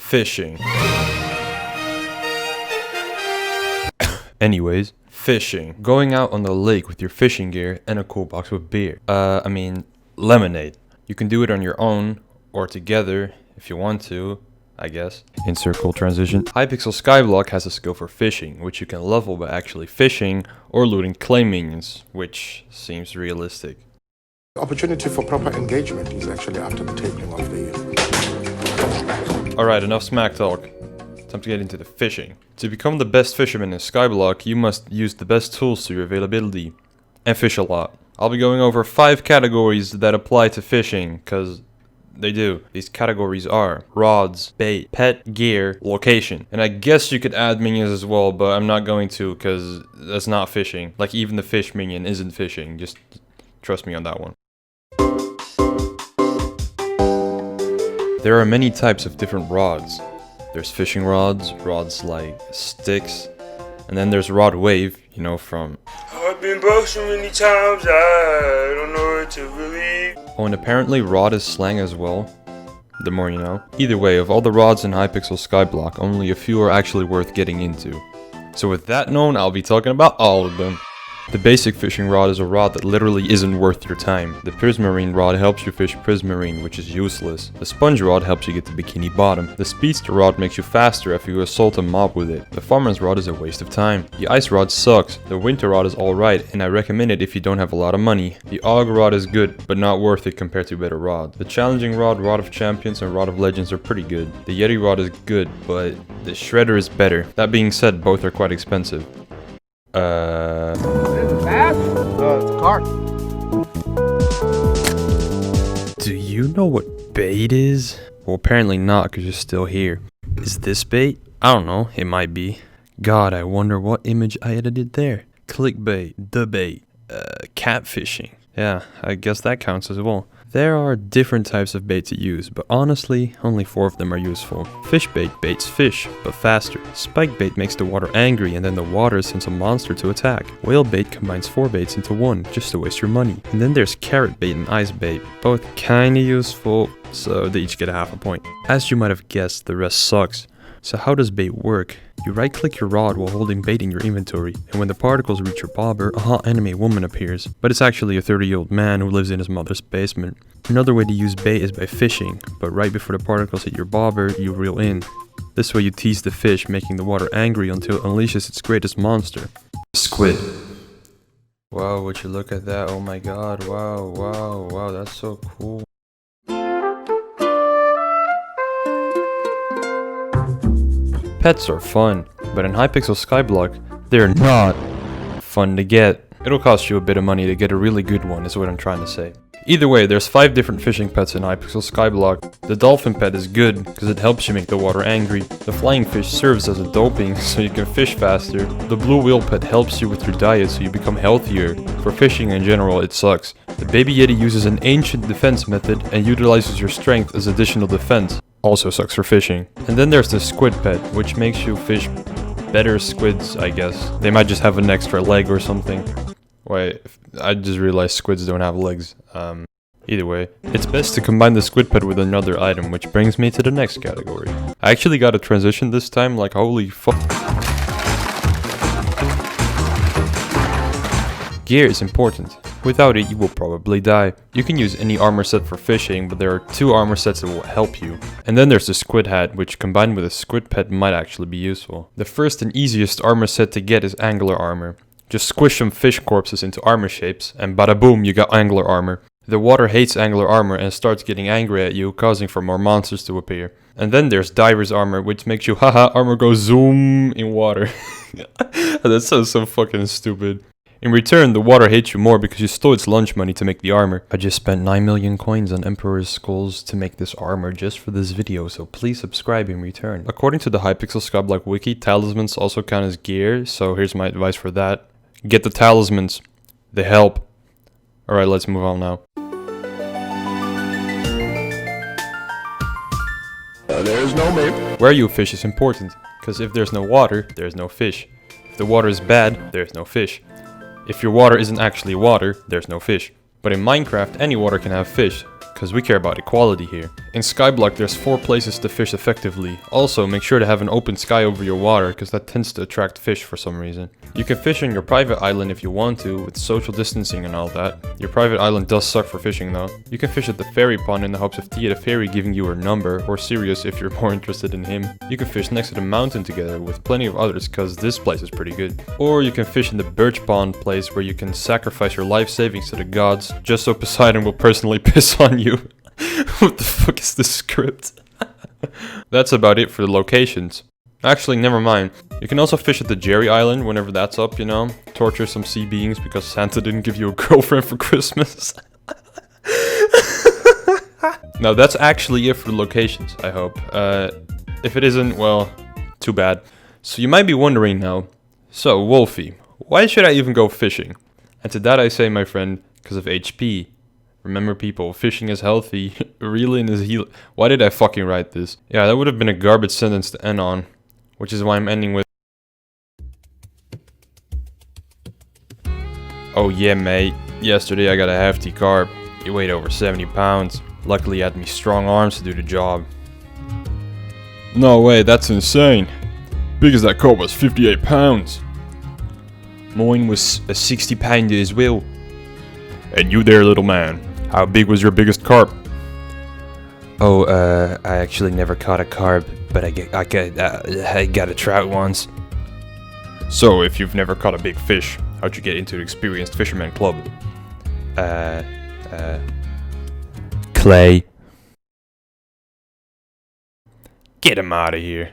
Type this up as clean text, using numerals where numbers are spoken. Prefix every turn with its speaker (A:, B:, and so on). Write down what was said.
A: Fishing. Anyways, fishing. Going out on the lake with your fishing gear and a cool box with beer. Lemonade. You can do it on your own or together if you want to, I guess. Insert cool transition. Hypixel Skyblock has a skill for fishing, which you can level by actually fishing or looting clay minions, which seems realistic.
B: The opportunity for proper engagement is actually after the tabling of the...
A: Alright, enough smack talk. Time to get into the fishing. To become the best fisherman in Skyblock, you must use the best tools to your availability. And fish a lot. I'll be going over 5 categories that apply to fishing, cause they do. These categories are rods, bait, pet, gear, location. And I guess you could add minions as well, but I'm not going to, cause that's not fishing. Like even the fish minion isn't fishing, just trust me on that one. There are many types of different rods. There's fishing rods, rods like sticks, and then there's rod wave, you know, from
C: I've been broke so many times, I don't know what to believe.
A: Oh, and apparently rod is slang as well. The more you know. Either way, of all the rods in Hypixel Skyblock, only a few are actually worth getting into. So with that known, I'll be talking about all of them. The basic fishing rod is a rod that literally isn't worth your time. The prismarine rod helps you fish prismarine, which is useless. The sponge rod helps you get to bikini bottom. The speedster rod makes you faster if you assault a mob with it. The farmer's rod is a waste of time. The ice rod sucks. The winter rod is alright, and I recommend it if you don't have a lot of money. The og rod is good, but not worth it compared to better rods. The challenging rod, rod of champions, and rod of legends are pretty good. The yeti rod is good, but the shredder is better. That being said, both are quite expensive.
D: Is it fast? It's a car.
A: Do you know what bait is? Well, apparently not, because you're still here. Is this bait? I don't know, it might be. God, I wonder what image I edited there. Clickbait, the bait, catfishing. Yeah, I guess that counts as well. There are different types of bait to use, but honestly, only 4 of them are useful. Fish bait baits fish, but faster. Spike bait makes the water angry and then the water sends a monster to attack. Whale bait combines 4 baits into 1, just to waste your money. And then there's carrot bait and ice bait, both kinda useful, so they each get a half a point. As you might have guessed, the rest sucks. So how does bait work? You right click your rod while holding bait in your inventory, and when the particles reach your bobber, a hot anime woman appears. But it's actually a 30-year-old man who lives in his mother's basement. Another way to use bait is by fishing, but right before the particles hit your bobber, you reel in. This way you tease the fish, making the water angry until it unleashes its greatest monster. Squid. Wow, would you look at that? Oh my god, wow, that's so cool. Pets are fun, but in Hypixel Skyblock, they're not fun to get. It'll cost you a bit of money to get a really good one, is what I'm trying to say. Either way, there's 5 different fishing pets in Hypixel Skyblock. The dolphin pet is good, because it helps you make the water angry. The flying fish serves as a doping, so you can fish faster. The blue whale pet helps you with your diet, so you become healthier. For fishing in general, it sucks. The baby yeti uses an ancient defense method, and utilizes your strength as additional defense. Also sucks for fishing. And then there's the squid pet, which makes you fish better squids, I guess. They might just have an extra leg or something. Wait, I just realized squids don't have legs. Either way, it's best to combine the squid pet with another item, which brings me to the next category. I actually got a transition this time, like holy fuck. Gear is important. Without it, you will probably die. You can use any armor set for fishing, but there are 2 armor sets that will help you. And then there's the squid hat, which combined with a squid pet might actually be useful. The first and easiest armor set to get is angler armor. Just squish some fish corpses into armor shapes, and bada boom, you got angler armor. The water hates angler armor and starts getting angry at you, causing for more monsters to appear. And then there's diver's armor, which makes you haha armor go zoom in water. That sounds so fucking stupid. In return, the water hates you more because you stole its lunch money to make the armor. I just spent 9 million coins on Emperor's Skulls to make this armor just for this video, so please subscribe in return. According to the Hypixel Skyblock wiki, talismans also count as gear, so here's my advice for that. Get the talismans. They help. Alright, let's move on now.
B: There's no mate.
A: Where you fish is important, because if there's no water, there's no fish. If the water is bad, there's no fish. If your water isn't actually water, there's no fish. But in Minecraft, any water can have fish, because we care about equality here. In Skyblock there's 4 places to fish effectively. Also, make sure to have an open sky over your water, because that tends to attract fish for some reason. You can fish on your private island if you want to, with social distancing and all that. Your private island does suck for fishing though. You can fish at the fairy pond in the hopes of Tia the fairy giving you her number, or Sirius if you're more interested in him. You can fish next to the mountain together with plenty of others, cause this place is pretty good. Or you can fish in the birch pond place where you can sacrifice your life savings to the gods, just so Poseidon will personally piss on you. What the fuck is this script? That's about it for the locations. Actually, never mind. You can also fish at the Jerry Island whenever that's up, you know? Torture some sea beings because Santa didn't give you a girlfriend for Christmas. Now that's actually it for the locations, I hope. If it isn't, well, too bad. So you might be wondering now, so Wolfie, why should I even go fishing? And to that I say, my friend, because of HP. Remember people, fishing is healthy, reeling is heal. Why did I fucking write this? Yeah, that would have been a garbage sentence to end on. Which is why I'm ending with... Oh yeah mate, yesterday I got a hefty carp. He weighed over 70 pounds. Luckily he had me strong arms to do the job. No way, that's insane. Big as that carp was 58 pounds. Mine was a 60 pounder as well. And you there, little man, how big was your biggest carp? Oh, I actually never caught a carp, but I got a trout once. So, if you've never caught a big fish, how'd you get into the Experienced Fisherman Club? Clay. Get him out of here.